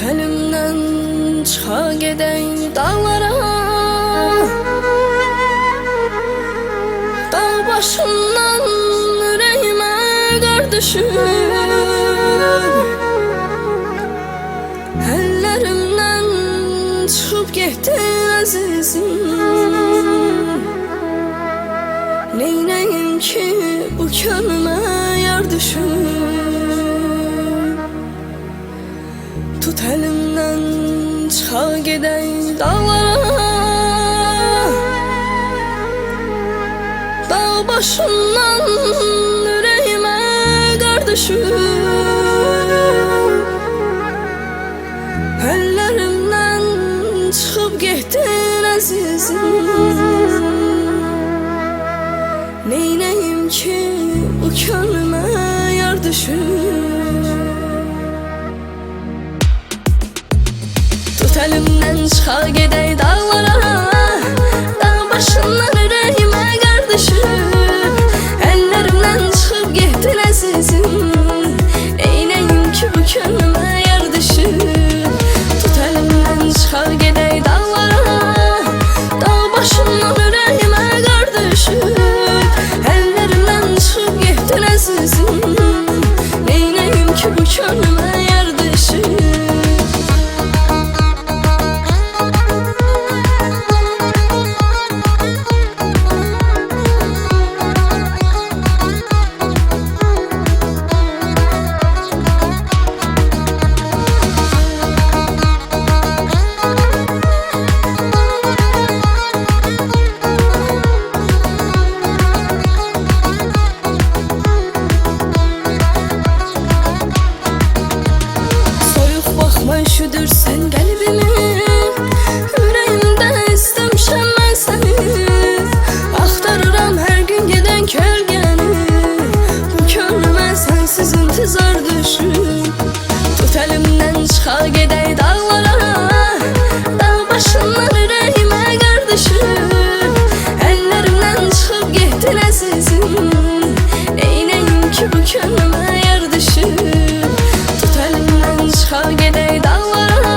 əlimdən çıxa gedək dağlara, dağ başından ürəyimə qar düşür. Əllərimdən çıxıb getdi əzizim, neynəyim ki bu könlümə yar düşür. Tut əlimdən çıxa gedək dağlara, dağ başından ürəyimə qar düşür. Əllərimdən çıxıb getdin əzizim, neynəyim ki bu könlümə yar düşür. Tut əlimdən çıxa gedək dağlara, dağ başından ürəyimə qar düşür. Əllərimdən çıxıb getdin əzizim, neynəyim ki bu könlümə yar düşür. Tut əlimdən çıxa gedək dağlara, dağ başından ürəyimə qar düşür. Əllərimdən çıxıb getdin əzizim, neynəyim ki bu könlümə yar düşür. Üşüdürsən qəlbimi, ürəyimdə istəmişəm mən səni. Axtarıram hər gün gedən kölgəni, bu könlümə sənsiz intizar düşür. Tut əlimdən çıxa gedək dağlara, dağ başından ürəyimə qar düşür. Əllərimdən çıxıb getdin əzizim, neynəyim ki bu könlümə yar düşür. Tut əlimdən çıxa gedək dağlara,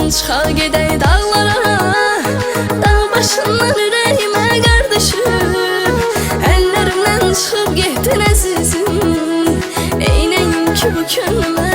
çıxa gedək dağlara, dağ başından ürəyimə qardaşım. Əllərimdən çıxıb getdin əzizim, eynəyim ki bu könlümə